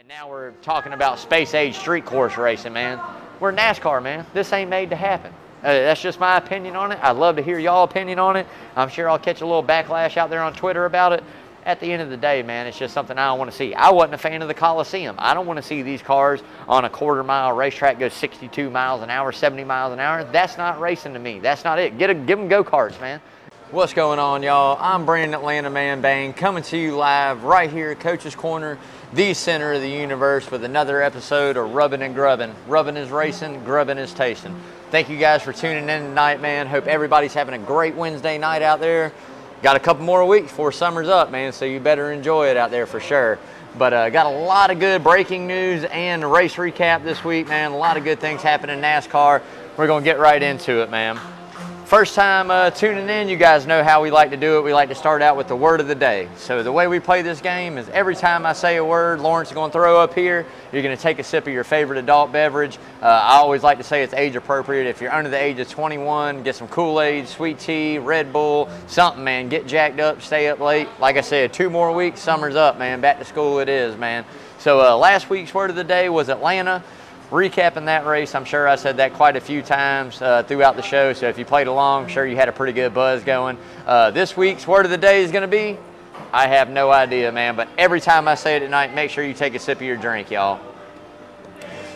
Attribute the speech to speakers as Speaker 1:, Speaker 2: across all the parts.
Speaker 1: Now we're talking about space-age street course racing, man. We're NASCAR, man. This ain't made to happen. That's just my opinion on it. I'd love to hear y'all opinion on it. I'm sure I'll catch a little backlash out there on Twitter about it. At the end of the day, man, it's just something I don't want to see. I wasn't a fan of the Coliseum. I don't want to see these cars on a quarter-mile racetrack go 62 miles an hour, 70 miles an hour. That's not racing to me. That's not it. Give them go-karts, man. What's going on, y'all? I'm Brandon Atlanta Man Bang, coming to you live right here at Coach's Corner, the center of the universe, with another episode of Rubbin' and Grubbin'. Rubbin' is racing, grubbin' is tasting. Thank you guys for tuning in tonight, man. Hope everybody's having a great Wednesday night out there. Got a couple more weeks before summer's up, man, so you better enjoy it out there for sure. But got a lot of good breaking news and race recap this week, man. A lot of good things happening in NASCAR. We're going to get right into it, man. First time tuning in, you guys know how we like to do it. We like to start out with the word of the day. So the way we play this game is every time I say a word, Lawrence is going to throw up here. You're going to take a sip of your favorite adult beverage. I always like to say it's age appropriate. If you're under the age of 21, get some Kool-Aid, sweet tea, Red Bull, something, man. Get jacked up, stay up late. Like I said, 2 more weeks, summer's up, man. Back to school it is, man. So last week's word of the day was Atlanta. Recapping that race, I'm sure I said that quite a few times throughout the show, so if you played along, I'm sure you had a pretty good buzz going. This week's word of the day is going to be, I have no idea, man, but every time I say it at night, make sure you take a sip of your drink, y'all.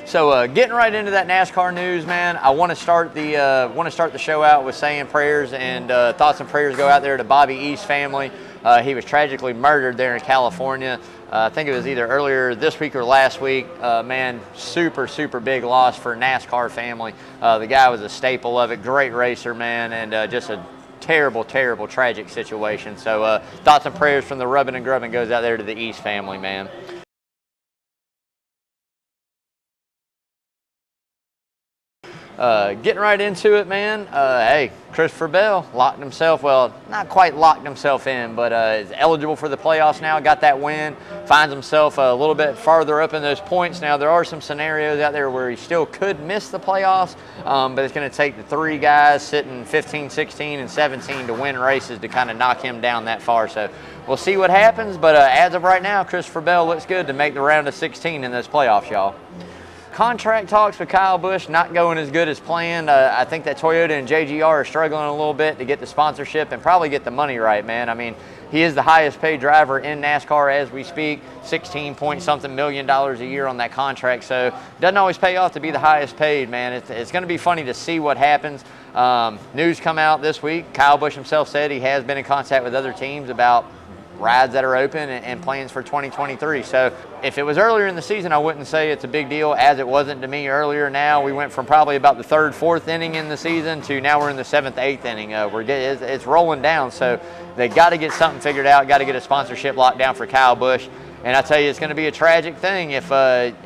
Speaker 1: So getting right into that NASCAR news, man, I want to start the show out with saying prayers and thoughts and prayers go out there to Bobby East's family. He was tragically murdered there in California. I think it was either earlier this week or last week. Man, super big loss for NASCAR family. The guy was a staple of it, great racer, man, and just a terrible tragic situation. So thoughts and prayers from the Rubbin' and Grubbin' goes out there to the East family, man. Getting right into it, man. Hey, Christopher Bell locked himself, well, not quite locked himself in, but is eligible for the playoffs now. Got that win, finds himself a little bit farther up in those points. Now, there are some scenarios out there where he still could miss the playoffs, but it's going to take the 3 guys sitting 15, 16, and 17 to win races to kind of knock him down that far. So we'll see what happens, but as of right now, Christopher Bell looks good to make the round of 16 in those playoffs, y'all. Contract talks with Kyle Busch not going as good as planned. I think that Toyota and JGR are struggling a little bit to get the sponsorship and probably get the money right, man. I mean, he is the highest paid driver in NASCAR as we speak, 16 point something million a year on that contract. So it doesn't always pay off to be the highest paid, man. It's going to be funny to see what happens. News come out this week. Kyle Busch himself said he has been in contact with other teams about rides that are open and plans for 2023. So if it was earlier in the season, I wouldn't say it's a big deal, as it wasn't to me earlier. Now we went from probably about the 3rd, 4th inning in the season to now we're in the 7th, 8th inning. It's rolling down, so they got to get something figured out, got to get a sponsorship locked down for Kyle Busch. And I tell you, it's going to be a tragic thing if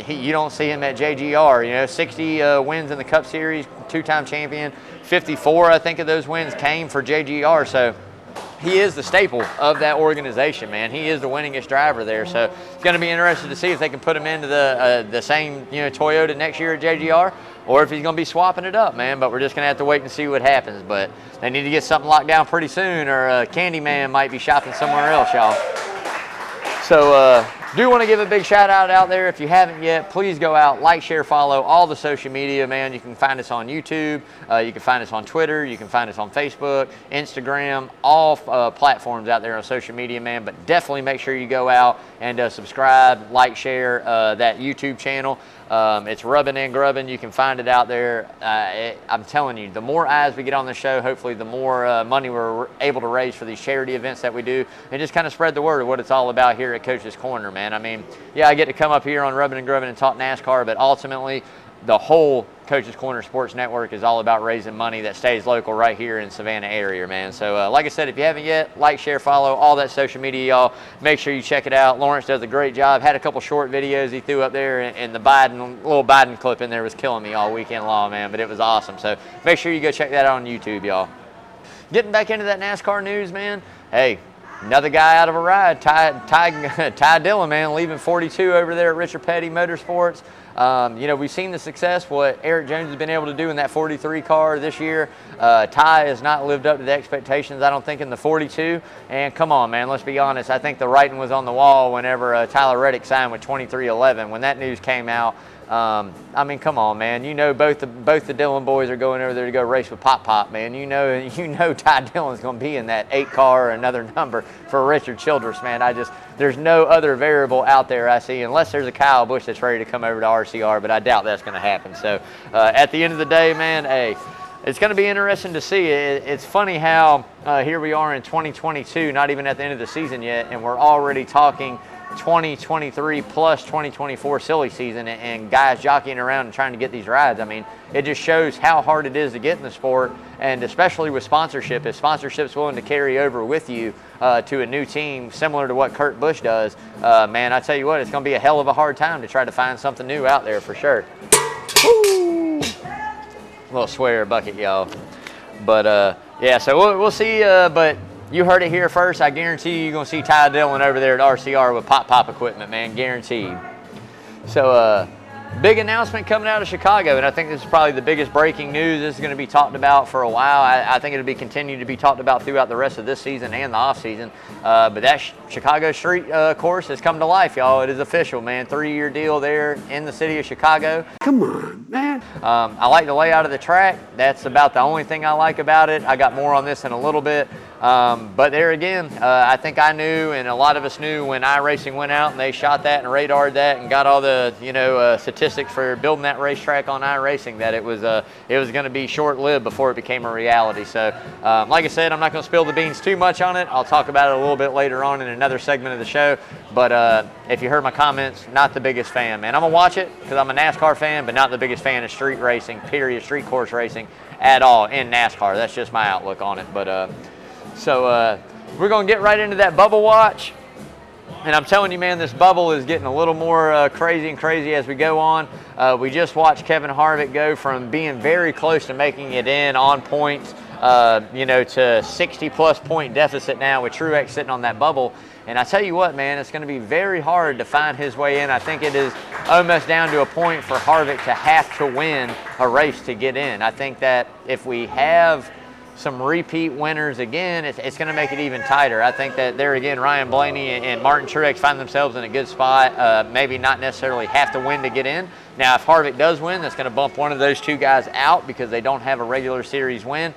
Speaker 1: you don't see him at JGR. You know, 60 wins in the Cup Series, 2-time champion, 54, I think, of those wins came for JGR. So he is the staple of that organization, man. He is the winningest driver there. So it's going to be interesting to see if they can put him into the same, Toyota next year at JGR, or if he's going to be swapping it up, man. But we're just going to have to wait and see what happens. But they need to get something locked down pretty soon, or Candyman might be shopping somewhere else, y'all. So do want to give a big shout out there. If you haven't yet, please go out, like, share, follow all the social media, man. You can find us on YouTube, you can find us on Twitter, you can find us on Facebook, Instagram, all platforms out there on social media, man. But definitely make sure you go out and subscribe, like, share that YouTube channel. It's Rubbin' and Grubbin'. You can find it out there. I'm telling you, the more eyes we get on the show, hopefully the more money we're able to raise for these charity events that we do, and just kind of spread the word of what it's all about here at Coach's Corner, man. I mean, yeah, I get to come up here on Rubbin' and Grubbin' and talk NASCAR, but ultimately the whole Coach's Corner Sports Network is all about raising money that stays local right here in Savannah area, man. So like I said, if you haven't yet, like, share, follow all that social media, y'all. Make sure you check it out. Lawrence does a great job. Had a couple short videos he threw up there, and the little Biden clip in there was killing me all weekend long, man, but it was awesome. So make sure you go check that out on YouTube, y'all. Getting back into that NASCAR news, man. Hey, Another guy out of a ride, Ty Dillon, man, leaving 42 over there at Richard Petty Motorsports. You know, we've seen the success, what Eric Jones has been able to do in that 43 car this year. Ty has not lived up to the expectations, I don't think, in the 42. And come on, man, let's be honest. I think the writing was on the wall whenever Tyler Reddick signed with 2311. When that news came out, I mean, come on, man. You know, both the Dillon boys are going over there to go race with Pop, man. You know, Ty Dillon's going to be in that 8 car or another number for Richard Childress, man. There's no other variable out there I see, unless there's a Kyle Busch that's ready to come over to RCR, but I doubt that's going to happen. So, at the end of the day, man, hey, it's going to be interesting to see. It's funny how here we are in 2022, not even at the end of the season yet, and we're already talking 2023 plus 2024 silly season, and guys jockeying around and trying to get these rides. I mean, it just shows how hard it is to get in the sport, and especially with sponsorship. If sponsorship's willing to carry over with you to a new team, similar to what Kurt Busch does, man, I tell you what, it's going to be a hell of a hard time to try to find something new out there for sure. Woo! Little swear bucket, y'all. But yeah, so we'll see. But you heard it here first. I guarantee you're going to see Ty Dillon over there at RCR with Pop equipment, man. Guaranteed. So, big announcement coming out of Chicago, and I think this is probably the biggest breaking news. This is going to be talked about for a while. I think it'll be continued to be talked about throughout the rest of this season and the off season. But that Chicago Street course has come to life, y'all. It is official, man. 3-year deal there in the city of Chicago.
Speaker 2: Come on, man.
Speaker 1: I like the layout of the track. That's about the only thing I like about it. I got more on this in a little bit. But there again, I think I knew, and a lot of us knew when iRacing went out and they shot that and radared that and got all the statistics for building that racetrack on iRacing, that it was going to be short-lived before it became a reality. So, like I said, I'm not going to spill the beans too much on it. I'll talk about it a little bit later on in another segment of the show. But if you heard my comments, not the biggest fan, man. I'm going to watch it because I'm a NASCAR fan, but not the biggest fan of street racing, period, street course racing at all in NASCAR. That's just my outlook on it. But so we're going to get right into that bubble watch. And I'm telling you, man, this bubble is getting a little more crazy and crazy as we go on. We just watched Kevin Harvick go from being very close to making it in on points, to 60-plus point deficit now with Truex sitting on that bubble. And I tell you what, man, it's going to be very hard to find his way in. I think it is almost down to a point for Harvick to have to win a race to get in. I think that if we have some repeat winners again, it's going to make it even tighter. I think that there again, Ryan Blaney and Martin Truex find themselves in a good spot. Maybe not necessarily have to win to get in. Now, if Harvick does win, that's going to bump one of those two guys out because they don't have a regular series win.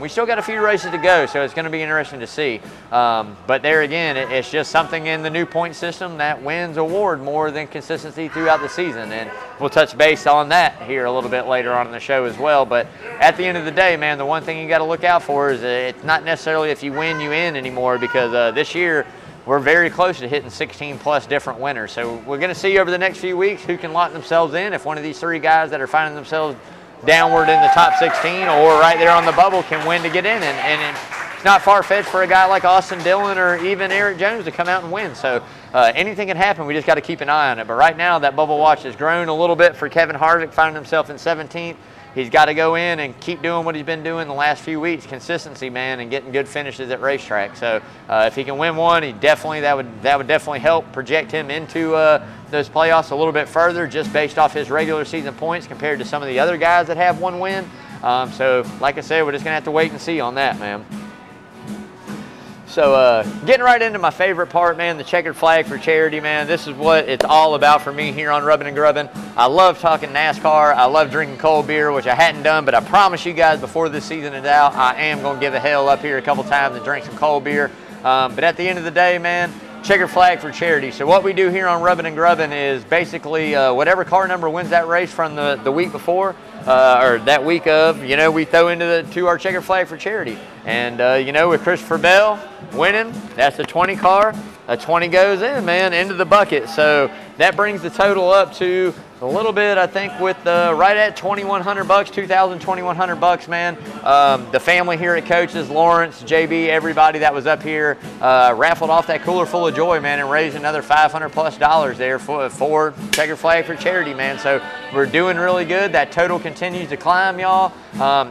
Speaker 1: We still got a few races to go, so it's going to be interesting to see. But there again, it's just something in the new point system that wins award more than consistency throughout the season. And we'll touch base on that here a little bit later on in the show as well. But at the end of the day, man, the one thing you got to look out for is it's not necessarily if you win, you in anymore, because this year, we're very close to hitting 16-plus different winners. So we're going to see over the next few weeks who can lock themselves in. If one of these 3 guys that are finding themselves downward in the top 16 or right there on the bubble can win to get in. And it's not far-fetched for a guy like Austin Dillon or even Eric Jones to come out and win. So anything can happen. We just got to keep an eye on it. But right now, that bubble watch has grown a little bit for Kevin Harvick, finding himself in 17th. He's got to go in and keep doing what he's been doing the last few weeks. Consistency, man, and getting good finishes at racetrack. So if he can win one, that would definitely help project him into those playoffs a little bit further, just based off his regular season points compared to some of the other guys that have one win. So like I said, we're just going to have to wait and see on that, man. So getting right into my favorite part, man, the checkered flag for charity, man. This is what it's all about for me here on Rubbin' and Grubbin'. I love talking NASCAR. I love drinking cold beer, which I hadn't done, but I promise you guys before this season is out, I am going to give a hell up here a couple times and drink some cold beer. But at the end of the day, man, checkered flag for charity. So what we do here on Rubbin' and Grubbin' is basically whatever car number wins that race from the week before, or that week of, we throw to our checkered flag for charity. And, with Christopher Bell winning, that's the 20 car. A 20 goes in, man, into the bucket. So that brings the total up to a little bit, I think, with right at $2,100, 2,000, $2,100, man. The family here at Coaches, Lawrence, JB, everybody that was up here, raffled off that cooler full of joy, man, and raised another $500+ there for Checkered Flag for charity, man. So we're doing really good. That total continues to climb, y'all.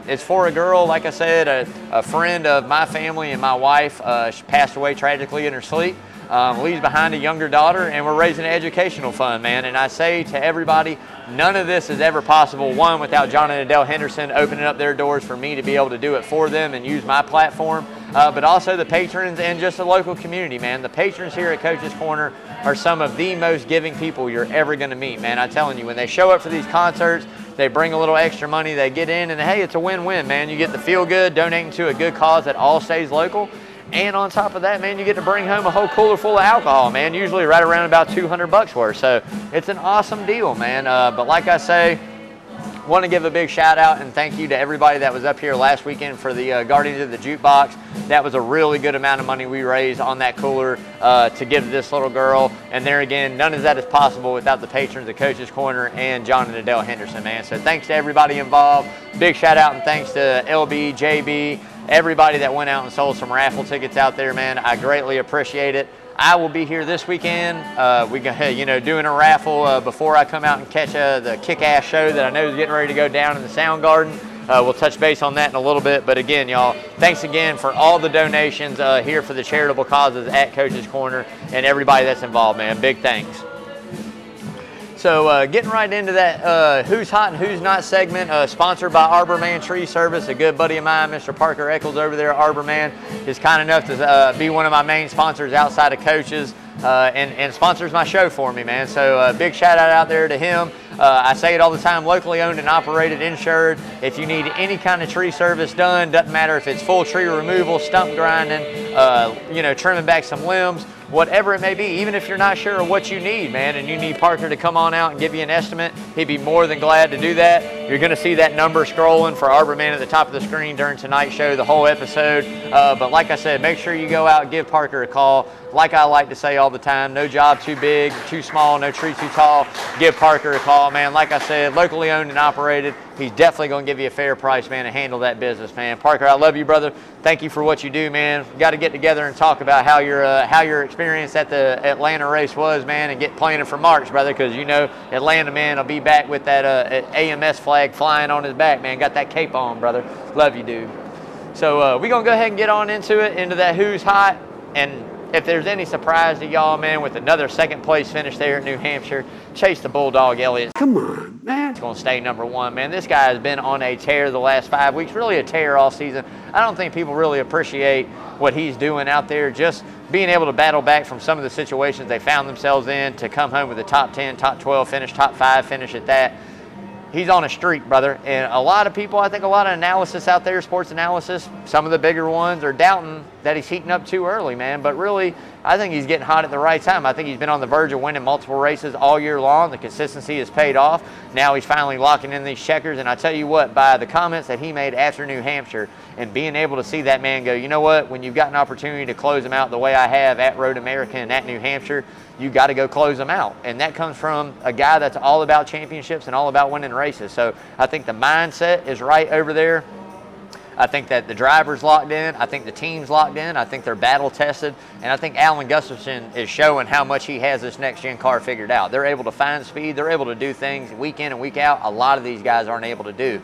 Speaker 1: It's for a girl, like I said, a friend of my family and my wife. She passed away tragically in her sleep. Leaves behind a younger daughter, and we're raising an educational fund, man. And I say to everybody, none of this is ever possible, one, without John and Adele Henderson opening up their doors for me to be able to do it for them and use my platform, but also the patrons and just the local community, man. The patrons here at Coach's Corner are some of the most giving people you're ever going to meet, man. I'm telling you, when they show up for these concerts, they bring a little extra money, they get in, and hey, it's a win-win, man. You get the feel good, donating to a good cause that all stays local. And on top of that, man, you get to bring home a whole cooler full of alcohol, man, usually right around about $200 worth. So it's an awesome deal, man. But like I say, want to give a big shout out and thank you to everybody that was up here last weekend for the Guardians of the Jukebox. That was a really good amount of money we raised on that cooler to give to this little girl. And there again, none of that is possible without the patrons of Coach's Corner and John and Adele Henderson, man. So thanks to everybody involved. Big shout out and thanks to LB, JB, everybody that went out and sold some raffle tickets out there, man. I greatly appreciate it. I will be here this weekend. Doing a raffle before I come out and catch the kick-ass show that I know is getting ready to go down in the Sound Garden. We'll touch base on that in a little bit. But again, y'all, thanks again for all the donations here for the charitable causes at Coach's Corner and everybody that's involved, man. Big thanks. So getting right into that Who's Hot and Who's Not segment, sponsored by Arbor Man Tree Service. A good buddy of mine, Mr. Parker Eccles over there at Arbor Man, is kind enough to be one of my main sponsors outside of Coaches and sponsors my show for me, man. So big shout out there to him. I say it all the time, locally owned and operated, insured. If you need any kind of tree service done, doesn't matter if it's full tree removal, stump grinding, trimming back some limbs, whatever it may be, even if you're not sure of what you need, man, and you need Parker to come on out and give you an estimate, he'd be more than glad to do that. You're going to see that number scrolling for Arbor Man at the top of the screen during tonight's show, the whole episode. But like I said, make sure you go out and give Parker a call. Like I like to say all the time, no job too big, too small, no tree too tall. Give Parker a call, man. Like I said, locally owned and operated. He's definitely going to give you a fair price, man, and handle that business, man. Parker, I love you, brother. Thank you for what you do, man. Got to get together and talk about how your experience at the Atlanta race was, man, and get planning for March, brother, because you know Atlanta, man, will be back with that AMS flag flying on his back, man. Got that cape on, brother. Love you, dude. So we're going to go ahead and get on into that Who's Hot. And if there's any surprise to y'all, man, with another second place finish there at New Hampshire, Chase the Bulldog Elliott.
Speaker 2: Come on, man.
Speaker 1: It's going to stay number one, man. This guy has been on a tear the last 5 weeks, really a tear all season. I don't think people really appreciate what he's doing out there, just being able to battle back from some of the situations they found themselves in to come home with a top 10, top 12 finish, top 5 finish at that. He's on a streak, brother. And a lot of people, I think a lot of analysis out there, sports analysis, some of the bigger ones are doubting that he's heating up too early, man. But really, I think he's getting hot at the right time. I think he's been on the verge of winning multiple races all year long. The consistency has paid off. Now he's finally locking in these checkers. And I tell you what, by the comments that he made after New Hampshire and being able to see that man go, you know what, when you've got an opportunity to close him out the way I have at Road America and at New Hampshire, you got to go close them out. And that comes from a guy that's all about championships and all about winning races. So I think the mindset is right over there. I think that the driver's locked in. I think the team's locked in. I think they're battle tested. And I think Alan Gustafson is showing how much he has this next gen car figured out. They're able to find speed. They're able to do things week in and week out a lot of these guys aren't able to do.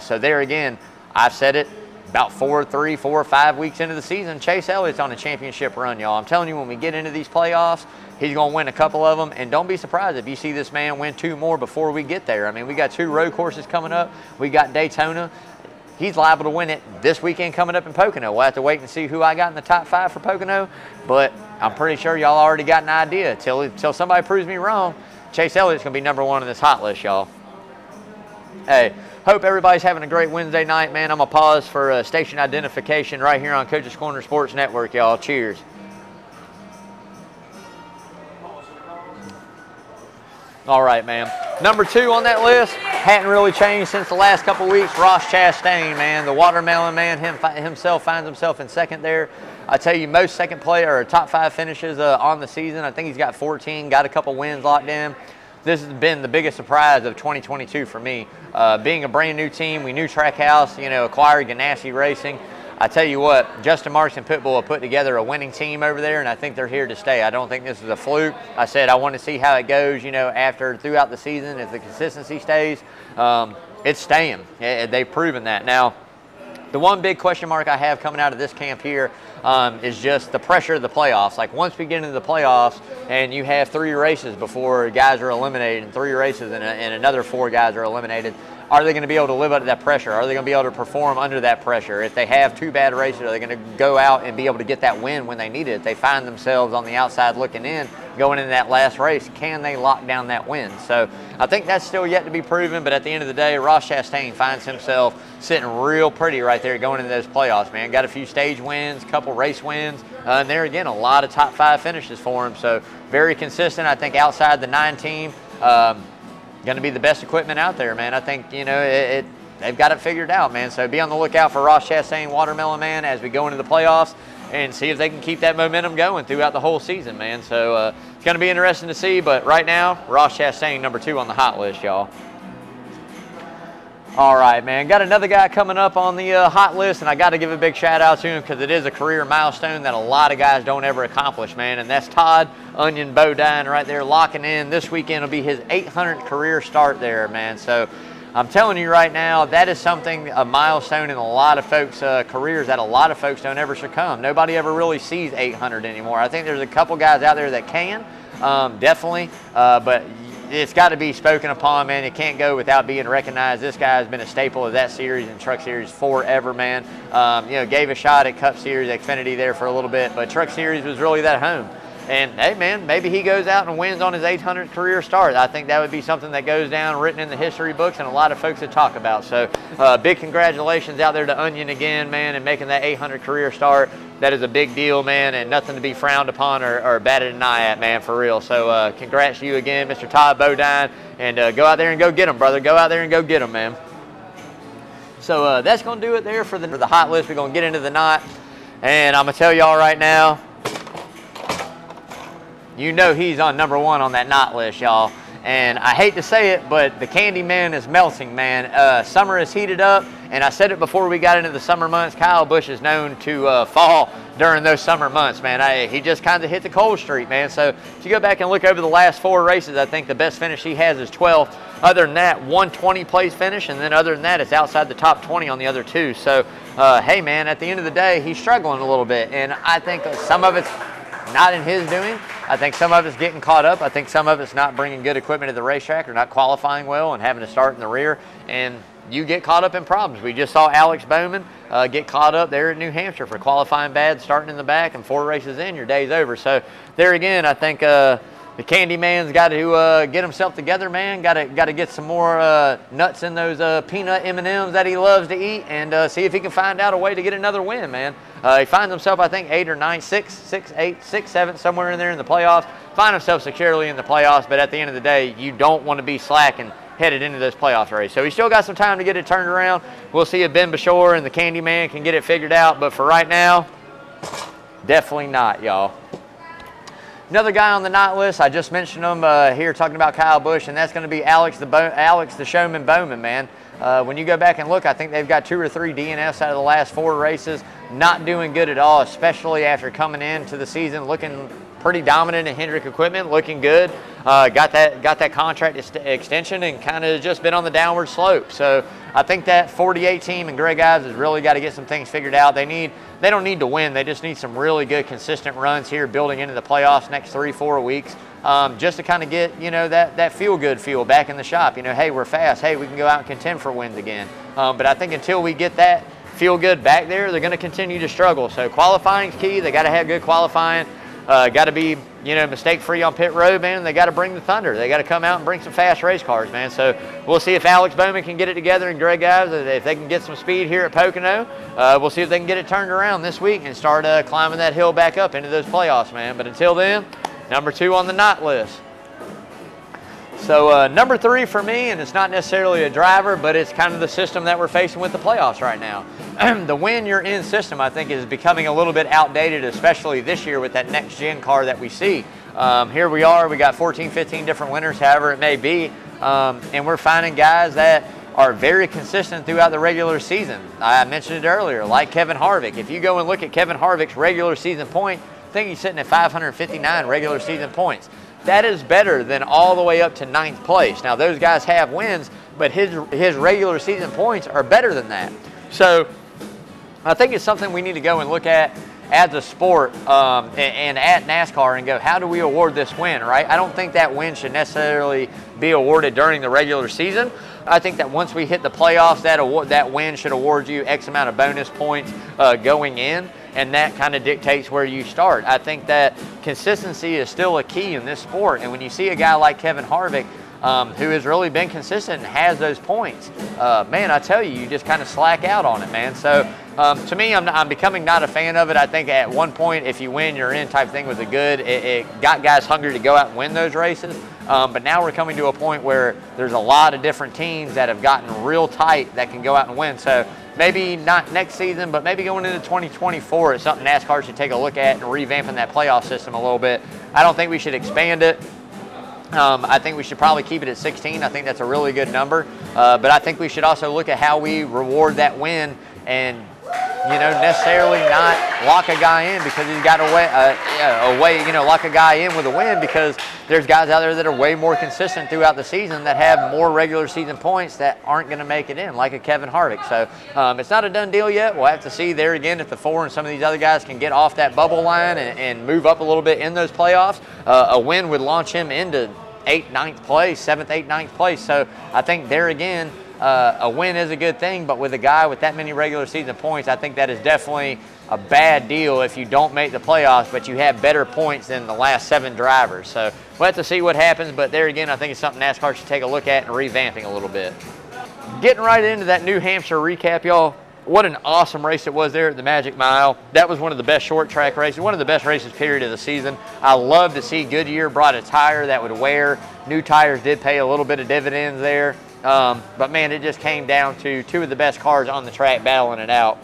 Speaker 1: So there again, I've said it, about 4 or 5 weeks into the season, Chase Elliott's on a championship run, y'all. I'm telling you, when we get into these playoffs, he's going to win a couple of them, and don't be surprised if you see this man win 2 more before we get there. I mean, we got 2 road courses coming up. We got Daytona. He's liable to win it this weekend coming up in Pocono. We'll have to wait and see who I got in the top 5 for Pocono, but I'm pretty sure y'all already got an idea. Till somebody proves me wrong, Chase Elliott's going to be number 1 on this hot list, y'all. Hey, hope everybody's having a great Wednesday night, man. I'm going to pause for station identification right here on Coach's Corner Sports Network, y'all. Cheers. All right, man. Number 2 on that list, hadn't really changed since the last couple weeks. Ross Chastain, man, the watermelon man himself finds himself in second there. I tell you, most second player or top 5 finishes on the season. I think he's got 14, got a couple wins locked in. This has been the biggest surprise of 2022 for me. Being a brand new team, we knew Trackhouse, acquired Ganassi Racing. I tell you what, Justin Marks and Pitbull have put together a winning team over there, and I think they're here to stay. I don't think this is a fluke. I said I want to see how it goes, throughout the season. If the consistency stays, it's staying. They've proven that. Now, the one big question mark I have coming out of this camp here is just the pressure of the playoffs. Like, once we get into the playoffs and you have 3 races before guys are eliminated and 3 races and another 4 guys are eliminated, are they going to be able to live up to that pressure? Are they going to be able to perform under that pressure? If they have 2 bad races, are they going to go out and be able to get that win when they need it? If they find themselves on the outside looking in, going into that last race, can they lock down that win? So I think that's still yet to be proven, but at the end of the day, Ross Chastain finds himself sitting real pretty right there going into those playoffs, man. Got a few stage wins, a couple race wins, and there again, a lot of top 5 finishes for him. So very consistent. I think outside the 9 team, going to be the best equipment out there, man. I think, they've got it figured out, man. So be on the lookout for Ross Chastain, Watermelon Man, as we go into the playoffs and see if they can keep that momentum going throughout the whole season, man. So it's going to be interesting to see, but right now, Ross Chastain, number 2 on the hot list, y'all. All right, man. Got another guy coming up on the hot list, and I got to give a big shout out to him because it is a career milestone that a lot of guys don't ever accomplish, man. And that's Todd Onion Bodine right there, locking in. This weekend will be his 800th career start there, man. So I'm telling you right now, that is something, a milestone in a lot of folks' careers that a lot of folks don't ever succumb. Nobody ever really sees 800 anymore. I think there's a couple guys out there that can, definitely, but it's got to be spoken upon, man. It can't go without being recognized. This guy has been a staple of that series and Truck Series forever, man. Gave a shot at Cup Series, Xfinity there for a little bit, but Truck Series was really that home. And, hey, man, maybe he goes out and wins on his 800th career start. I think that would be something that goes down, written in the history books, and a lot of folks that talk about. So, big congratulations out there to Onion again, man, and making that 800 career start. That is a big deal, man, and nothing to be frowned upon or batted an eye at, man, for real. So, congrats to you again, Mr. Todd Bodine, and go out there and go get him, brother. Go out there and go get him, man. So, that's going to do it there for the hot list. We're going to get into the knot, and I'm going to tell y'all right now, he's on number 1 on that knot list, y'all. And I hate to say it, but the candy man is melting, man. Summer is heated up, and I said it before we got into the summer months. Kyle Busch is known to fall during those summer months, man. He just kind of hit the cold streak, man. So if you go back and look over the last 4 races, I think the best finish he has is 12th. Other than that, 120 place finish, and then other than that, it's outside the top 20 on the other 2. So, hey, man, at the end of the day, he's struggling a little bit, and I think some of it's not in his doing. I think some of it's getting caught up. I think some of it's not bringing good equipment to the racetrack or not qualifying well and having to start in the rear. And you get caught up in problems. We just saw Alex Bowman get caught up there in New Hampshire for qualifying bad, starting in the back, and 4 races in, your day's over. So there again, I think the candy man's got to get himself together, man. Got to get some more nuts in those peanut M&Ms that he loves to eat, and see if he can find out a way to get another win, man. He finds himself, I think, 8 or 9, 6, 8, 6, 7, somewhere in there in the playoffs. Find himself securely in the playoffs, but at the end of the day, you don't want to be slacking headed into those playoff races. So he's still got some time to get it turned around. We'll see if Ben Bashore and the candy man can get it figured out, but for right now, definitely not, y'all. Another guy on the knot list, I just mentioned him here talking about Kyle Busch, and that's going to be Alex the Showman Bowman, man. When you go back and look, I think they've got 2 or 3 DNFs out of the last 4 races. Not doing good at all, especially after coming into the season looking pretty dominant in Hendrick equipment, looking good. Got that contract extension and kind of just been on the downward slope. So I think that 48 team and Greg Ives has really got to get some things figured out. They don't need to win. They just need some really good, consistent runs here building into the playoffs next 3-4 weeks. Just to kind of get, that feel-good feel back in the shop. Hey, we're fast. Hey, we can go out and contend for wins again. But I think until we get that feel-good back there, they're going to continue to struggle. So qualifying's key. They got to have good qualifying. Got to be, mistake-free on pit road, man. They got to bring the thunder. They got to come out and bring some fast race cars, man. So we'll see if Alex Bowman can get it together and Greg Ives, if they can get some speed here at Pocono. We'll see if they can get it turned around this week and start climbing that hill back up into those playoffs, man. But until then, number 2 on the knot list. So number 3 for me, and it's not necessarily a driver, but it's kind of the system that we're facing with the playoffs right now. The win you're in system, I think, is becoming a little bit outdated, especially this year with that next gen car that we see. Here we are, we got 14, 15 different winners, however it may be, and we're finding guys that are very consistent throughout the regular season. I mentioned it earlier, like Kevin Harvick. If you go and look at Kevin Harvick's regular season point, I think he's sitting at 559 regular season points. That is better than all the way up to 9th place. Now, those guys have wins, but his regular season points are better than that. So I think it's something we need to go and look at as a sport and at NASCAR and go, how do we award this win, right? I don't think that win should necessarily be awarded during the regular season. I think that once we hit the playoffs, that win should award you X amount of bonus points going in, and that kind of dictates where you start. I think that consistency is still a key in this sport, and when you see a guy like Kevin Harvick, who has really been consistent and has those points, man, I tell you, you just kind of slack out on it, man. So to me, I'm becoming not a fan of it. I think at one point, if you win, you're in type thing was a good. It got guys hungry to go out and win those races. But now we're coming to a point where there's a lot of different teams that have gotten real tight that can go out and win. So maybe not next season, but maybe going into 2024 is something NASCAR should take a look at and revamping that playoff system a little bit. I don't think we should expand it. I think we should probably keep it at 16. I think that's a really good number. But I think we should also look at how we reward that win and, necessarily not lock a guy in because he's got lock a guy in with a win because there's guys out there that are way more consistent throughout the season that have more regular season points that aren't going to make it in, like a Kevin Harvick. So it's not a done deal yet. We'll have to see there again if the 4 and some of these other guys can get off that bubble line and move up a little bit in those playoffs. A win would launch him into 8th, 9th place, 7th, 8th, 9th place. So I think there again, a win is a good thing, but with a guy with that many regular season points, I think that is definitely a bad deal if you don't make the playoffs, but you have better points than the last 7 drivers. So we'll have to see what happens, but there again, I think it's something NASCAR should take a look at and revamping a little bit. Getting right into that New Hampshire recap, y'all. What an awesome race it was there at the Magic Mile. That was one of the best short track races, one of the best races, period, of the season. I love to see Goodyear brought a tire that would wear. New tires did pay a little bit of dividends there. But man, it just came down to 2 of the best cars on the track battling it out.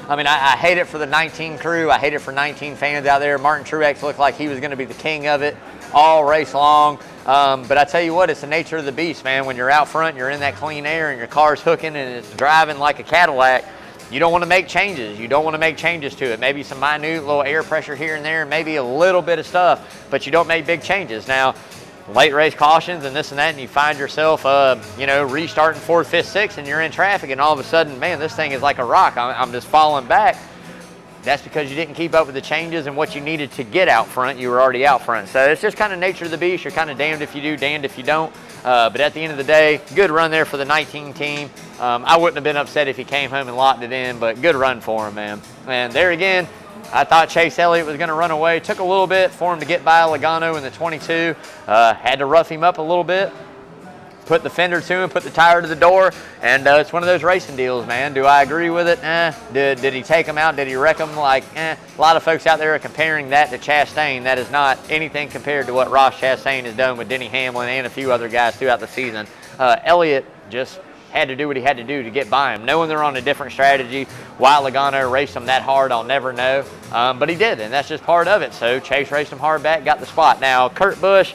Speaker 1: I mean, I hate it for the 19 crew. I hate it for 19 fans out there. Martin Truex looked like he was going to be the king of it all race long. But I tell you what, it's the nature of the beast, man. When you're out front, you're in that clean air and your car's hooking and it's driving like a Cadillac, you don't want to make changes. You don't want to make changes to it. Maybe some minute little air pressure here and there, maybe a little bit of stuff, but you don't make big changes. Now, late race cautions and this and that, and you find yourself, restarting 4th, 5th, 6th, and you're in traffic, and all of a sudden, man, this thing is like a rock. I'm just falling back. That's because you didn't keep up with the changes and what you needed to get out front. You were already out front. So it's just kind of nature of the beast. You're kind of damned if you do, damned if you don't. But at the end of the day, good run there for the 19 team. I wouldn't have been upset if he came home and locked it in, but good run for him, man. And there again, I thought Chase Elliott was going to run away. Took a little bit for him to get by Logano in the 22. Had to rough him up a little bit. Put the fender to him, put the tire to the door, and it's one of those racing deals, man. Do I agree with it? Did he take him out? Did he wreck him? A lot of folks out there are comparing that to Chastain. That is not anything compared to what Ross Chastain has done with Denny Hamlin and a few other guys throughout the season. Elliott just had to do what he had to do to get by him. Knowing they're on a different strategy, why Logano raced him that hard, I'll never know. But he did, and that's just part of it. So Chase raced him hard back, got the spot. Now, Kurt Busch,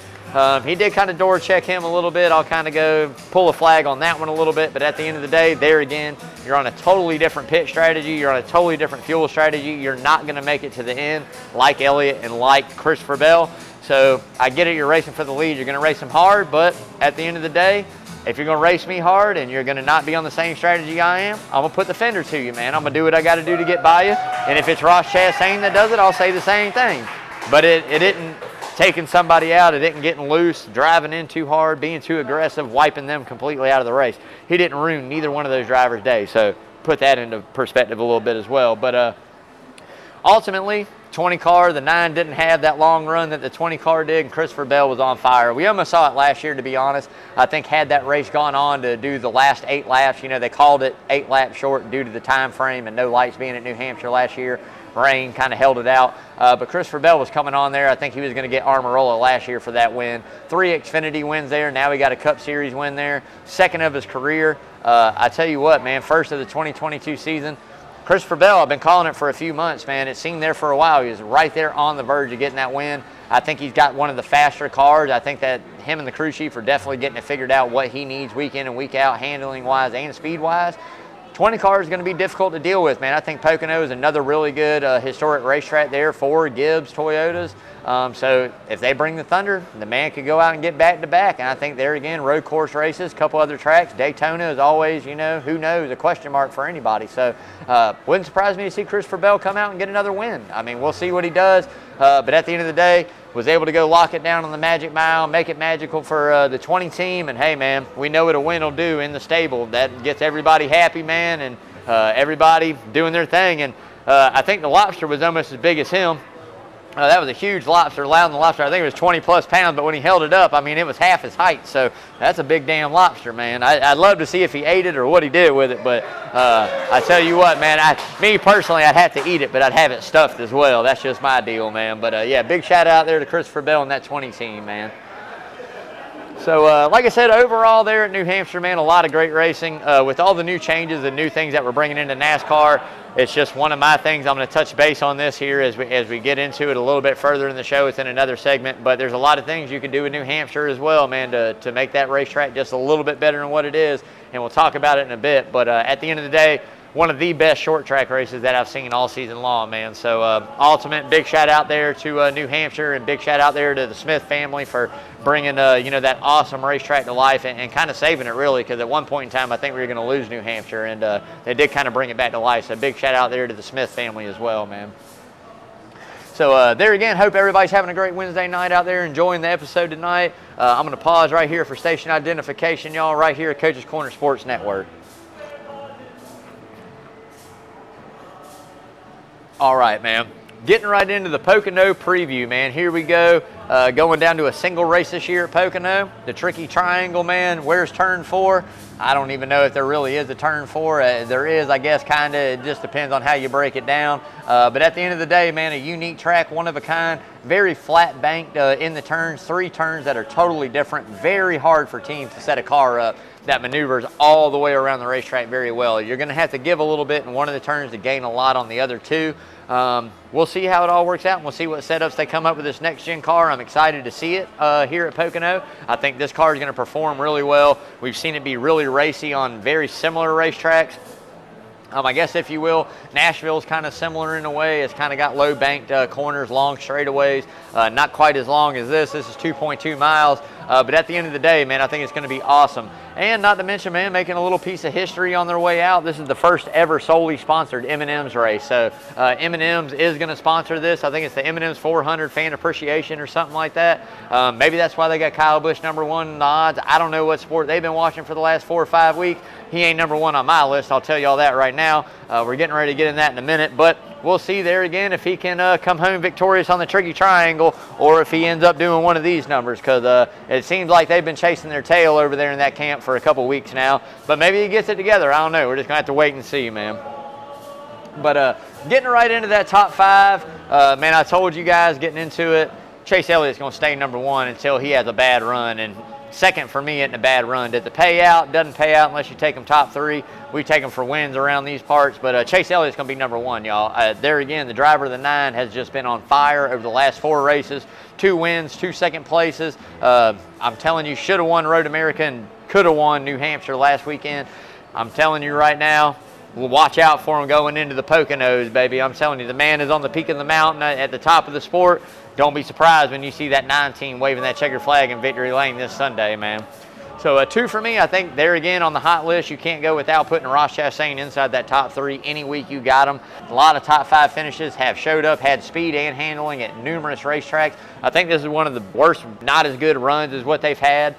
Speaker 1: he did kind of door check him a little bit. I'll kind of go pull a flag on that one a little bit. But at the end of the day, there again, you're on a totally different pit strategy. You're on a totally different fuel strategy. You're not going to make it to the end like Elliott and like Christopher Bell. So I get it, you're racing for the lead. You're going to race him hard. But at the end of the day, if you're going to race me hard and you're going to not be on the same strategy I am, I'm going to put the fender to you, man. I'm going to do what I got to do to get by you. And if it's Ross Chastain that does it, I'll say the same thing. But it didn't taking somebody out, it isn't getting loose, driving in too hard, being too aggressive, wiping them completely out of the race. He didn't ruin neither one of those drivers' day, so put that into perspective a little bit as well. But ultimately, 20 car, the 9 didn't have that long run that the 20 car did, and Christopher Bell was on fire. We almost saw it last year, to be honest. I think had that race gone on to do the last 8 laps, they called it 8 laps short due to the time frame and no lights being at New Hampshire last year. rain kind of held it out. But Christopher Bell was coming on there. I think he was going to get Armorola last year for that win. 3 Xfinity wins there. Now he got a Cup Series win there. 2nd of his career. I tell you what, man, 1st of the 2022 season. Christopher Bell, I've been calling it for a few months, man. It seemed there for a while. He was right there on the verge of getting that win. I think he's got one of the faster cars. I think that him and the crew chief are definitely getting it figured out what he needs week in and week out, handling-wise and speed-wise. 20 car is going to be difficult to deal with, man. I think Pocono is another really good historic racetrack there for Gibbs Toyotas. So if they bring the Thunder, the man could go out and get back-to-back. And I think there again, road course races, a couple other tracks. Daytona is always, you know, who knows, a question mark for anybody. So wouldn't surprise me to see Christopher Bell come out and get another win. I mean, we'll see what he does. But at the end of the day, was able to go lock it down on the Magic Mile, make it magical for the 20 team. And hey, man, we know what a win will do in the stable. That gets everybody happy, man, and everybody doing their thing. And I think the Lobster was almost as big as him. That was a huge lobster, Loudon lobster. I think it was 20-plus pounds, but when he held it up, I mean, it was half his height. So that's a big damn lobster, man. I'd love to see if he ate it or what he did with it. But I tell you what, man, me personally, I'd have to eat it, but I'd have it stuffed as well. That's just my deal, man. But, yeah, big shout out there to Christopher Bell and that 20 team, man. So, like I said, overall there at New Hampshire, man, a lot of great racing. With all the new changes and new things that we're bringing into NASCAR, it's just one of my things. I'm going to touch base on this here as we get into it a little bit further in the show. It's in another segment, but there's a lot of things you can do in New Hampshire as well, man, to make that racetrack just a little bit better than what it is, and we'll talk about it in a bit. But at the end of the day, one of the best short track races that I've seen all season long, man. So ultimate big shout out there to New Hampshire, and big shout out there to the Smith family for bringing you know, that awesome racetrack to life and kind of saving it, really, because at one point in time I think we were going to lose New Hampshire, and they did kind of bring it back to life. So big shout out there to the Smith family as well, man. So there again, hope everybody's having a great Wednesday night out there, enjoying the episode tonight. I'm going to pause right here for station identification, y'all, right here at Coach's Corner Sports Network. All right, man. Getting right into the Pocono preview, man. Here we go. Going down to a single race this year at Pocono. The Tricky Triangle, man. Where's turn 4? I don't even know if there really is a turn 4. There is, I guess, kind of. It just depends on how you break it down. But at the end of the day, man, a unique track, one of a kind. Very flat banked in the turns. 3 turns that are totally different. Very hard for teams to set a car up that maneuvers all the way around the racetrack very well. You're going to have to give a little bit in one of the turns to gain a lot on the other 2. We'll see how it all works out, and we'll see what setups they come up with this next-gen car. I'm excited to see it here at Pocono. I think this car is going to perform really well. We've seen it be really racy on very similar racetracks. I guess, if you will, Nashville's kind of similar in a way. It's kind of got low banked corners, long straightaways, not quite as long as this. This is 2.2 miles. But at the end of the day, man, I think it's going to be awesome. And not to mention, man, making a little piece of history on their way out. This is the first ever solely sponsored M&M's race. So M&M's is going to sponsor this. I think it's the M&M's 400 Fan Appreciation or something like that. Maybe that's why they got Kyle Busch #1 in the odds. I don't know what sport they've been watching for the last 4 or 5 weeks. He ain't #1 on my list. I'll tell you all that right now. We're getting ready to get in that in a minute. But we'll see there again if he can come home victorious on the Tricky Triangle, or if he ends up doing one of these numbers, because it seems like they've been chasing their tail over there in that camp for a couple weeks now. But maybe he gets it together. I don't know. We're just going to have to wait and see, man. But getting right into that top 5, man, I told you guys getting into it, Chase Elliott's going to stay #1 until he has a bad run. And second for me isn't a bad run. Does it pay out? Doesn't pay out unless you take him top 3. We take him for wins around these parts. But Chase Elliott's going to be #1, y'all. There again, the driver of the 9 has just been on fire over the last 4 races. 2 wins, 2 second places. I'm telling you, should have won Road America and could have won New Hampshire last weekend. I'm telling you right now, we'll watch out for him going into the Poconos, baby. I'm telling you, the man is on the peak of the mountain at the top of the sport. Don't be surprised when you see that 9 team waving that checkered flag in victory lane this Sunday, man. So 2 for me. I think there again on the hot list, you can't go without putting Ross Chastain inside that top 3 any week you got him. A lot of top 5 finishes have showed up, had speed and handling at numerous racetracks. I think this is one of the worst, not as good runs as what they've had.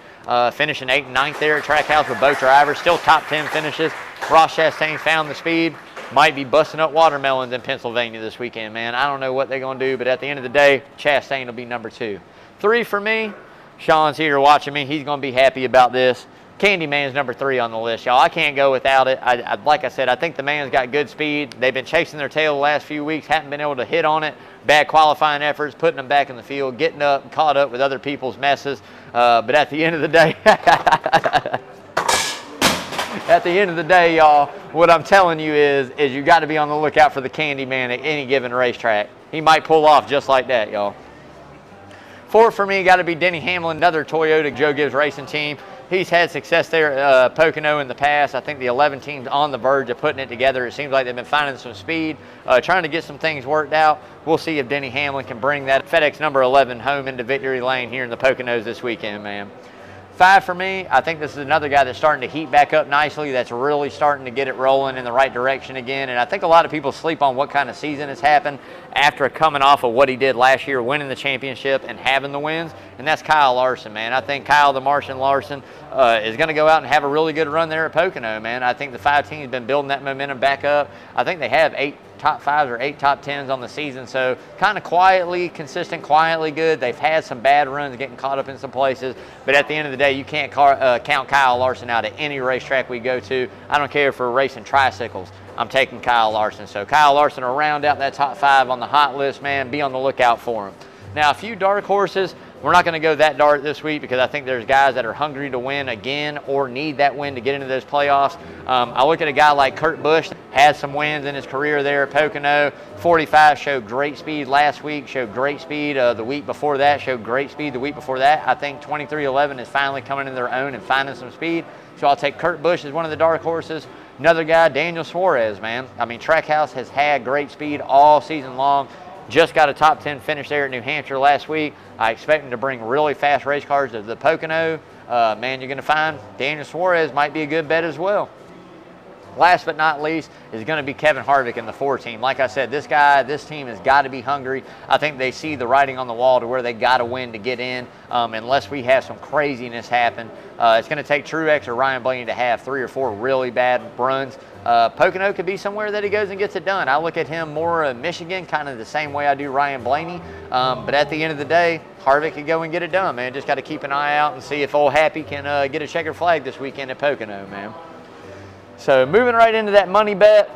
Speaker 1: Finishing 8th and 9th there at Trackhouse with both drivers. Still top 10 finishes. Ross Chastain found the speed. Might be busting up watermelons in Pennsylvania this weekend, man. I don't know what they're going to do, but at the end of the day, Chastain will be #2. 3 for me. Sean's here watching me. He's going to be happy about this. Candyman's number 3 on the list, y'all. I can't go without it. Like I said, I think the man's got good speed. They've been chasing their tail the last few weeks, haven't been able to hit on it. Bad qualifying efforts, putting them back in the field, getting up, caught up with other people's messes. But at the end of the day, at the end of the day, y'all, what I'm telling you is you got to be on the lookout for the Candyman at any given racetrack. He might pull off just like that, y'all. 4 for me got to be Denny Hamlin, another Toyota Joe Gibbs racing team. He's had success there at Pocono in the past. I think the 11 team's on the verge of putting it together. It seems like they've been finding some speed, trying to get some things worked out. We'll see if Denny Hamlin can bring that FedEx number 11 home into victory lane here in the Poconos this weekend, man. 5 for me, I think this is another guy that's starting to heat back up nicely, that's really starting to get it rolling in the right direction again. And I think a lot of people sleep on what kind of season has happened after coming off of what he did last year, winning the championship and having the wins. And that's Kyle Larson, man. I think Kyle the Martian Larson is going to go out and have a really good run there at Pocono, man. I think the 5 team's been building that momentum back up. I think they have 8 top 5s or 8 top 10s on the season, so kind of quietly consistent, quietly good. They've had some bad runs, getting caught up in some places, but at the end of the day, you can't count Kyle Larson out at any racetrack we go to. I don't care if we're racing tricycles. I'm taking Kyle Larson. So Kyle Larson will round out that top 5 on the hot list, man. Be on the lookout for him. Now, a few dark horses. We're not going to go that dark this week because I think there's guys that are hungry to win again or need that win to get into those playoffs. I look at a guy like Kurt Busch, had some wins in his career there at Pocono. 45 showed great speed last week, showed great speed the week before that, showed great speed the week before that. I think 2311 is finally coming in their own and finding some speed. So I'll take Kurt Busch as one of the dark horses. Another guy, Daniel Suarez, man. I mean, Trackhouse has had great speed all season long. Just got a top 10 finish there at New Hampshire last week. I expect him to bring really fast race cars to the Pocono. Man, you're going to find Daniel Suarez might be a good bet as well. Last but not least is going to be Kevin Harvick in the 4 team. Like I said, this team has got to be hungry. I think they see the writing on the wall to where they got to win to get in. Unless we have some craziness happen, it's going to take Truex or Ryan Blaney to have 3 or 4 really bad runs. Pocono could be somewhere that he goes and gets it done. I look at him more Michigan, kind of the same way I do Ryan Blaney. But at the end of the day, Harvick could go and get it done, man. Just got to keep an ay out and see if old Happy can get a checkered flag this weekend at Pocono, man. So moving right into that money bet,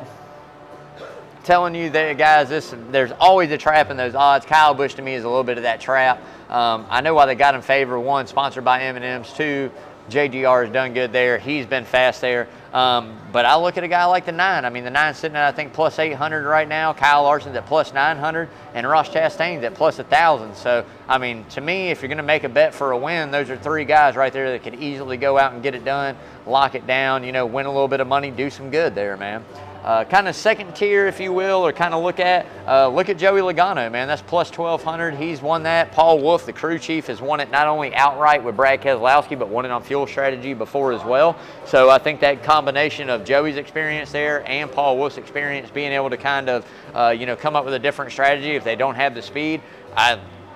Speaker 1: telling you that, guys, there's always a trap in those odds. Kyle Busch to me is a little bit of that trap. I know why they got in favor. 1, sponsored by M&M's. 2, JGR has done good there. He's been fast there. But I look at a guy like the 9. I mean, the 9's sitting at, I think, plus 800 right now. Kyle Larson's at plus 900, and Ross Chastain's at plus 1,000. So, I mean, to me, if you're going to make a bet for a win, those are 3 guys right there that could easily go out and get it done, lock it down, you know, win a little bit of money, do some good there, man. Kind of second tier, if you will, or kind of look at Joey Logano, man. That's plus 1,200. He's won that. Paul Wolfe, the crew chief, has won it not only outright with Brad Keselowski, but won it on fuel strategy before as well. So I think that combination of Joey's experience there and Paul Wolfe's experience being able to kind of, come up with a different strategy if they don't have the speed,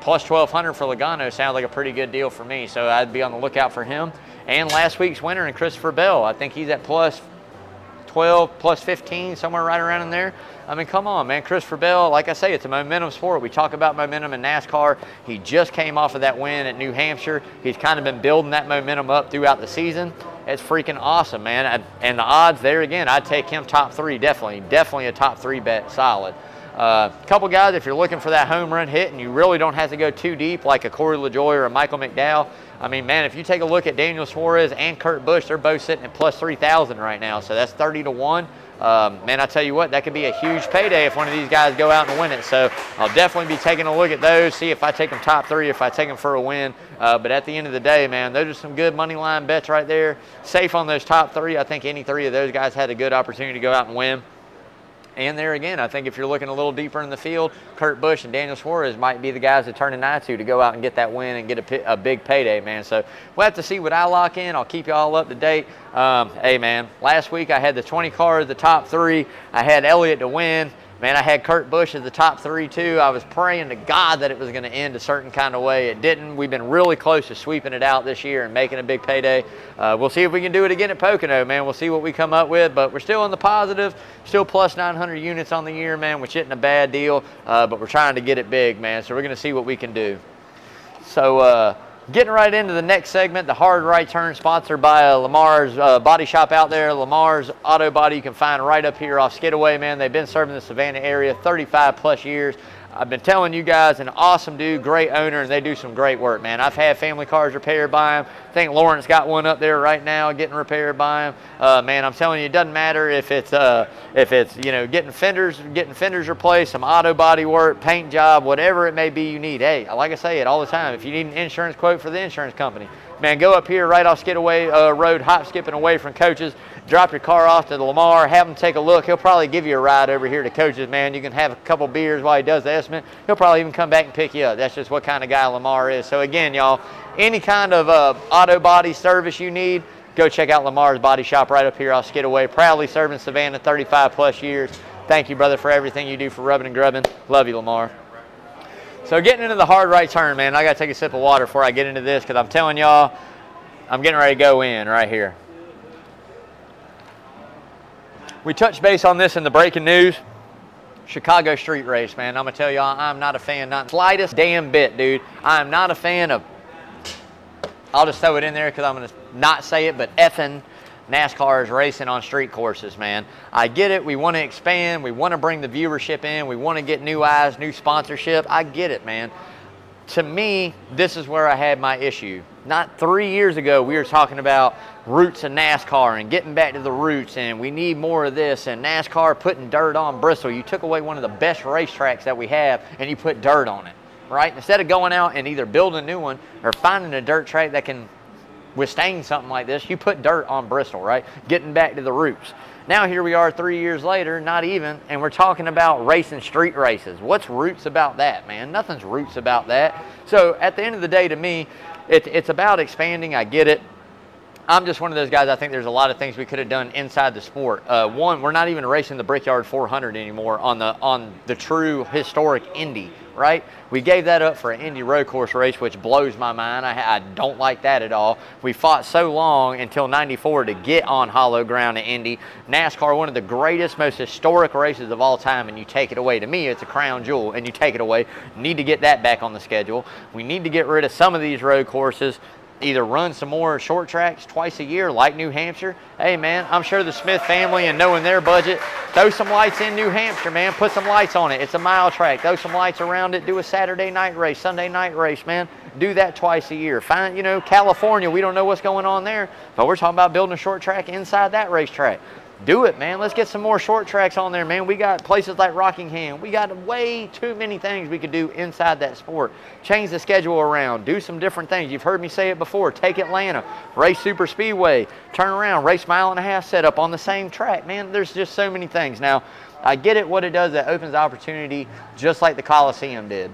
Speaker 1: plus 1,200 for Logano sounds like a pretty good deal for me. So I'd be on the lookout for him. And last week's winner in Christopher Bell, I think he's at plus 12, plus 15, somewhere right around in there. I mean, come on, man. Christopher Bell, like I say, it's a momentum sport. We talk about momentum in NASCAR. He just came off of that win at New Hampshire. He's kind of been building that momentum up throughout the season. It's freaking awesome, man. And the odds there, again, I'd take him top 3, definitely a top 3 bet, solid. Couple guys, if you're looking for that home run hit and you really don't have to go too deep, like a Corey LaJoie or a Michael McDowell, I mean, man, if you take a look at Daniel Suarez and Kurt Busch, they're both sitting at plus 3,000 right now, so that's 30 to 1. Man, I tell you what, that could be a huge payday if one of these guys go out and win it. So I'll definitely be taking a look at those, see if I take them top 3, if I take them for a win. But at the end of the day, man, those are some good money line bets right there. Safe on those top 3. I think any 3 of those guys had a good opportunity to go out and win. And there again, I think if you're looking a little deeper in the field, Kurt Busch and Daniel Suarez might be the guys to turn an eye to go out and get that win and get a big payday, man. So we'll have to see what I lock in. I'll keep you all up to date. Hey, man, last week I had the 20 cars, the top 3. I had Elliott to win. Man, I had Kurt Busch as the top 3, too. I was praying to God that it was going to end a certain kind of way. It didn't. We've been really close to sweeping it out this year and making a big payday. We'll see if we can do it again at Pocono, man. We'll see what we come up with, but we're still in the positive, still plus 900 units on the year, man, which isn't a bad deal, but we're trying to get it big, man, so we're going to see what we can do. So Getting right into the next segment, the hard right turn, sponsored by Lamar's body shop out there. Lamar's Auto Body you can find right up here off Skidaway, man. They've been serving the Savannah area 35 plus years. I've been telling you guys, an awesome dude, great owner, and they do some great work, man. I've had family cars repaired by him. I think Lawrence got one up there right now getting repaired by him. Man, I'm telling you, it doesn't matter if it's you know, getting fenders replaced, some auto body work, paint job, whatever it may be you need. Hey, like I say it all the time, if you need an insurance quote for the insurance company, man, go up here right off Skidaway Road, hop skipping away from Coaches. Drop your car off to Lamar, have him take a look. He'll probably give you a ride over here to Coaches, man. You can have a couple beers while he does the estimate. He'll probably even come back and pick you up. That's just what kind of guy Lamar is. So again, y'all, any kind of auto body service you need, go check out Lamar's Body Shop right up here off Skidaway. Proudly serving Savannah 35 plus years. Thank you, brother, for everything you do for rubbing and grubbing. Love you, Lamar. So getting into the hard right turn, man, I got to take a sip of water before I get into this because I'm telling y'all, I'm getting ready to go in right here. We touched base on this in the breaking news. Chicago street race, man. I'm going to tell y'all, I'm not a fan, not the slightest damn bit, dude. I'm not a fan of, I'll just throw it in there because I'm going to not say it, but effing NASCAR is racing on street courses, man. I get it. We want to expand. We want to bring the viewership in. We want to get new eyes, new sponsorship. I get it, man. To me, this is where I had my issue. Not 3 years ago, we were talking about roots of NASCAR and getting back to the roots, and we need more of this, and NASCAR putting dirt on Bristol. You took away one of the best racetracks that we have, and you put dirt on it, right? Instead of going out and either building a new one or finding a dirt track that can withstand something like this, you put dirt on Bristol, right? Getting back to the roots. Now here we are 3 years later, not even, and we're talking about racing street races. What's roots about that, man? Nothing's roots about that. So at the end of the day, to me, it's about expanding. I get it. I'm just one of those guys, I think there's a lot of things we could have done inside the sport. One, we're not even racing the Brickyard 400 anymore on the true historic Indy, right? We gave that up for an Indy road course race, which blows my mind. I don't like that at all. We fought so long until 94 to get on hollow ground at Indy. NASCAR, one of the greatest, most historic races of all time, and you take it away. To me, it's a crown jewel, and you take it away. Need to get that back on the schedule. We need to get rid of some of these road courses, either run some more short tracks twice a year like New Hampshire. Hey, man, I'm sure the Smith family, and knowing their budget, throw some lights in New Hampshire, man. Put some lights on it. It's a mile track. Throw some lights around it. Do a Saturday night race, Sunday night race, man. Do that twice a year. Find, you know, California, we don't know what's going on there, but we're talking about building a short track inside that racetrack. Do it, man. Let's get some more short tracks on there, man. We got places like Rockingham. We got way too many things we could do inside that sport. Change the schedule around. Do some different things. You've heard me say it before. Take Atlanta. Race Super Speedway. Turn around. Race mile-and-a-half setup on the same track. Man, there's just so many things. Now, I get it what it does. That opens the opportunity just like the Coliseum did.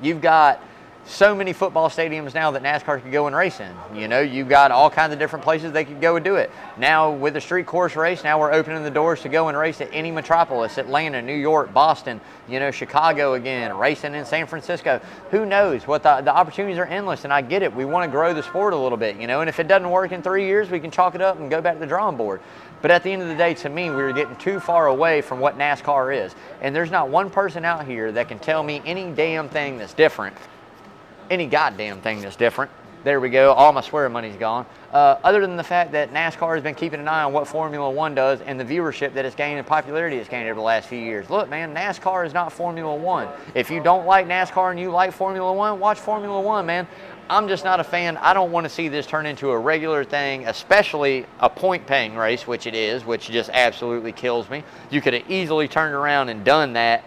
Speaker 1: You've got so many football stadiums now that NASCAR can go and race in. You know, you've got all kinds of different places they could go and do it. Now, with the street course race, now we're opening the doors to go and race at any metropolis, Atlanta, New York, Boston, you know, Chicago again, racing in San Francisco. Who knows? What the opportunities are endless, and I get it. We want to grow the sport a little bit, you know, and if it doesn't work in 3 years, we can chalk it up and go back to the drawing board. But at the end of the day, to me, we're getting too far away from what NASCAR is. And there's not one person out here that can tell me any damn thing that's different. Any goddamn thing that's different. There we go. All my swear money's gone. Other than the fact that NASCAR has been keeping an eye on what Formula One does and the viewership that it's gained and popularity it's gained over the last few years. Look, man, NASCAR is not Formula One. If you don't like NASCAR and you like Formula One, watch Formula One, man. I'm just not a fan. I don't want to see this turn into a regular thing, especially a point-paying race, which it is, which just absolutely kills me. You could have easily turned around and done that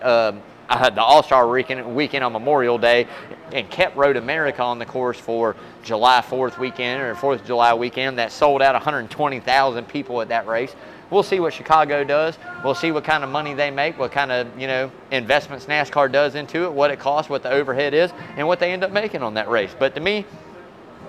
Speaker 1: I had the All-Star weekend on Memorial Day and kept Road America on the course for July 4th weekend or 4th of July weekend. That sold out 120,000 people at that race. We'll see what Chicago does. We'll see what kind of money they make, what kind of, you know, investments NASCAR does into it, what it costs, what the overhead is, and what they end up making on that race. But to me,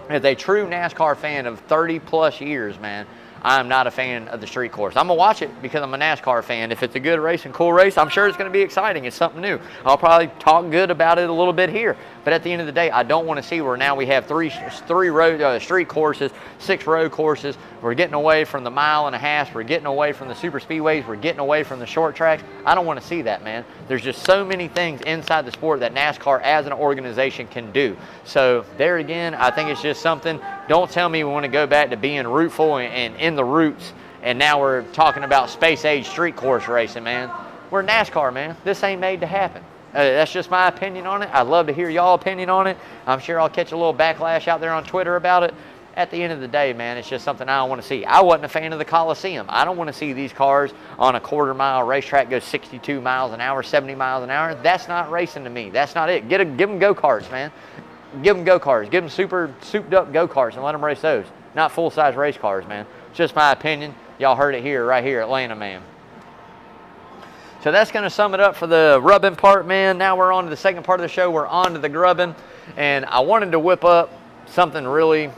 Speaker 1: as a true NASCAR fan of 30 plus years, man, I'm not a fan of the street course. I'm going to watch it because I'm a NASCAR fan. If it's a good race and cool race, I'm sure it's going to be exciting. It's something new. I'll probably talk good about it a little bit here. But at the end of the day, I don't want to see where now we have three road street courses, 6 road courses. We're getting away from the mile and a half. We're getting away from the super speedways. We're getting away from the short tracks. I don't want to see that, man. There's just so many things inside the sport that NASCAR as an organization can do. So there again, I think it's just something. Don't tell me we want to go back to being rootful and in the roots, and now we're talking about space age street course racing, man. We're NASCAR, man. This ain't made to happen. That's just my opinion on it. I'd love to hear y'all opinion on it. I'm sure I'll catch a little backlash out there on Twitter about it. At the end of the day, man, it's just something I don't want to see. I wasn't a fan of the Coliseum. I don't want to see these cars on a quarter-mile racetrack go 62 miles an hour, 70 miles an hour. That's not racing to me. That's not it. Give them go-karts, man. Give them go-karts. Give them super souped-up go-karts and let them race those. Not full-size race cars, man. It's just my opinion. Y'all heard it here, right here, Atlanta, man. So that's going to sum it up for the rubbing part, man. Now we're on to the second part of the show. We're on to the grubbing. And I wanted to whip up something really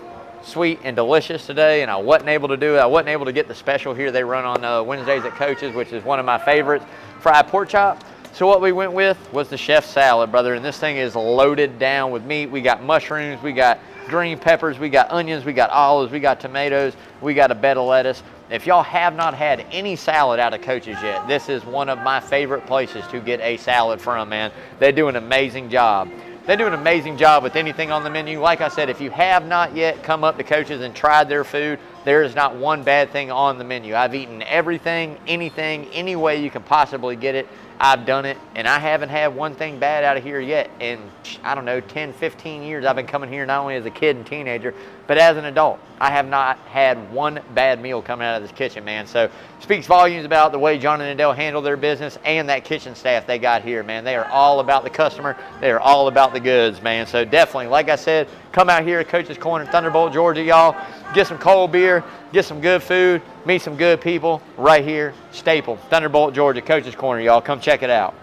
Speaker 1: sweet and delicious today, and I wasn't able to do it. I wasn't able to get the special here they run on Wednesdays at Coach's, which is one of my favorites, fried pork chop. So what we went with was the chef's salad, brother, and this thing is loaded down with meat. We got mushrooms, we got green peppers, we got onions, we got olives, we got tomatoes, we got a bed of lettuce. If y'all have not had any salad out of Coach's yet, this is one of my favorite places to get a salad from, man. They do an amazing job. They do an amazing job with anything on the menu. Like I said, if you have not yet come up to Coach's and tried their food, there is not one bad thing on the menu. I've eaten everything, anything, any way you can possibly get it. I've done it, and I haven't had one thing bad out of here yet. In, I don't know, 10, 15 years, I've been coming here not only as a kid and teenager, but as an adult. I have not had one bad meal coming out of this kitchen, man. So speaks volumes about the way John and Adele handle their business and that kitchen staff they got here, man. They are all about the customer. They are all about the goods, man. So definitely, like I said, come out here at Coach's Corner, Thunderbolt, Georgia, y'all. Get some cold beer, get some good food, meet some good people right here, Staple, Thunderbolt, Georgia, Coach's Corner, y'all. Come check it out.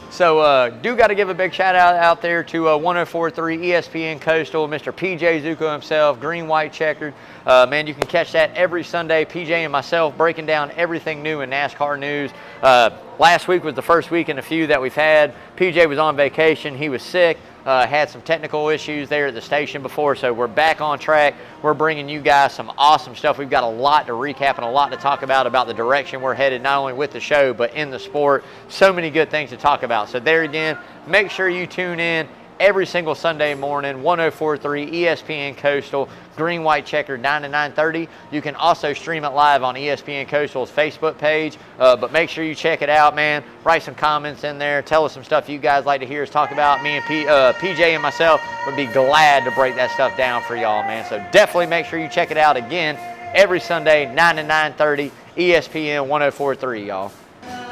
Speaker 1: So do got to give a big shout out there to 104.3 ESPN Coastal, Mr. PJ Zuko himself, Green, White, Checkered. Man, you can catch that every Sunday. PJ and myself breaking down everything new in NASCAR news. Last week was the first week in a few that we've had. PJ was on vacation. He was sick. Had some technical issues there at the station before, so we're back on track. We're bringing you guys some awesome stuff. We've got a lot to recap and a lot to talk about the direction we're headed, not only with the show, but in the sport. So many good things to talk about. So there again, make sure you tune in every single Sunday morning, 104.3 ESPN Coastal, Green, White, Checkered, 9 to 9:30. You can also stream it live on ESPN Coastal's Facebook page, but make sure you check it out, man. Write some comments in there. Tell us some stuff you guys like to hear us talk about. Me and PJ and myself would be glad to break that stuff down for y'all, man. So definitely make sure you check it out again every Sunday, 9 to 9:30, ESPN 104.3, y'all.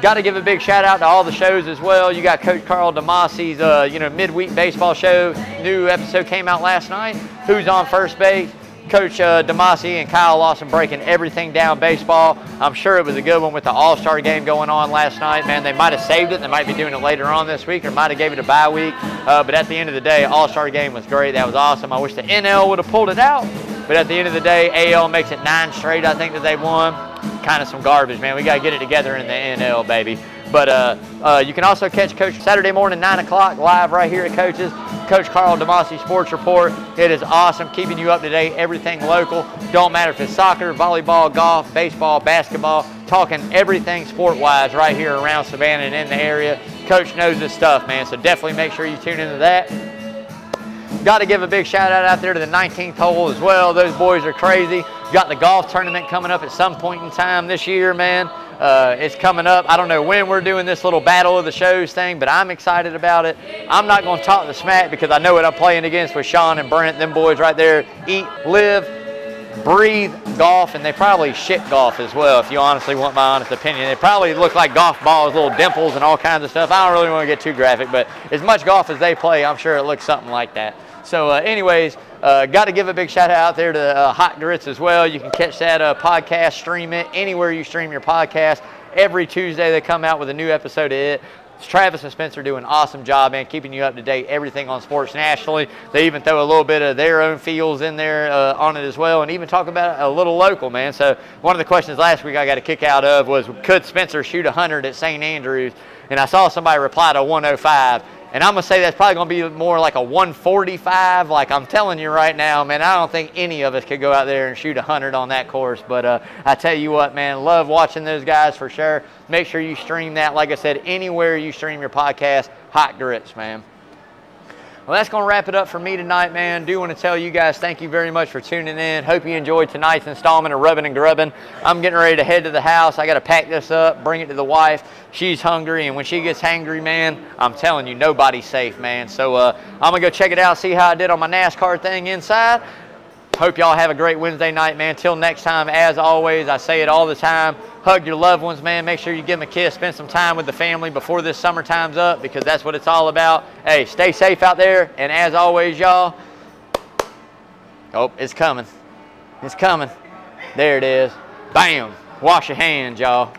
Speaker 1: Got to give a big shout out to all the shows as well. You got Coach Carl DeMassi's midweek baseball show. New episode came out last night. Who's on first base? Coach DeMassi and Kyle Lawson breaking everything down baseball. I'm sure it was a good one with the All-Star game going on last night. Man, they might have saved it. They might be doing it later on this week or might have gave it a bye week. But at the end of the day, All-Star game was great. That was awesome. I wish the NL would have pulled it out. But at the end of the day, AL makes it 9 straight, I think, that they won. Kind of some garbage, man. We got to get it together in the NL, baby. But you can also catch Coach Saturday morning, 9 o'clock, live right here at Coach's. Coach Carl DeMassi Sports Report. It is awesome, keeping you up to date, everything local. Don't matter if it's soccer, volleyball, golf, baseball, basketball, talking everything sport-wise right here around Savannah and in the area. Coach knows his stuff, man, so definitely make sure you tune into that. Got to give a big shout out there to the 19th hole as well. Those boys are crazy. Got the golf tournament coming up at some point in time this year, man. It's coming up. I don't know when we're doing this little battle of the shows thing, but I'm excited about it. I'm not going to talk the smack because I know what I'm playing against with Sean and Brent. Them boys right there eat, live, breathe golf, and they probably shit golf as well, if you honestly want my honest opinion. They probably look like golf balls, little dimples and all kinds of stuff. I don't really want to get too graphic, but as much golf as they play, I'm sure it looks something like that. So anyways, got to give a big shout out there to Hot Grits as well. You can catch that podcast, stream it anywhere you stream your podcast. Every Tuesday they come out with a new episode of it. Travis and Spencer do an awesome job, man, keeping you up to date, everything on sports nationally. They even throw a little bit of their own feels in there on it as well, and even talk about a little local, man. So one of the questions last week I got a kick out of was, could Spencer shoot 100 at St. Andrews? And I saw somebody reply to 105. And I'm going to say that's probably going to be more like a 145. Like I'm telling you right now, man, I don't think any of us could go out there and shoot 100 on that course. But I tell you what, man, love watching those guys for sure. Make sure you stream that, like I said, anywhere you stream your podcast, Hot Grits, man. Well, that's going to wrap it up for me tonight, man. Do want to tell you guys thank you very much for tuning in. Hope you enjoyed tonight's installment of Rubbin' and Grubbin'. I'm getting ready to head to the house. I got to pack this up, bring it to the wife. She's hungry, and when she gets hangry, man, I'm telling you, nobody's safe, man. So I'm going to go check it out, see how I did on my NASCAR thing inside. Hope y'all have a great Wednesday night, man. Till next time, as always, I say it all the time, hug your loved ones, man. Make sure you give them a kiss. Spend some time with the family before this summertime's up, because that's what it's all about. Hey, stay safe out there. And as always, y'all, oh, it's coming. It's coming. There it is. Bam. Wash your hands, y'all.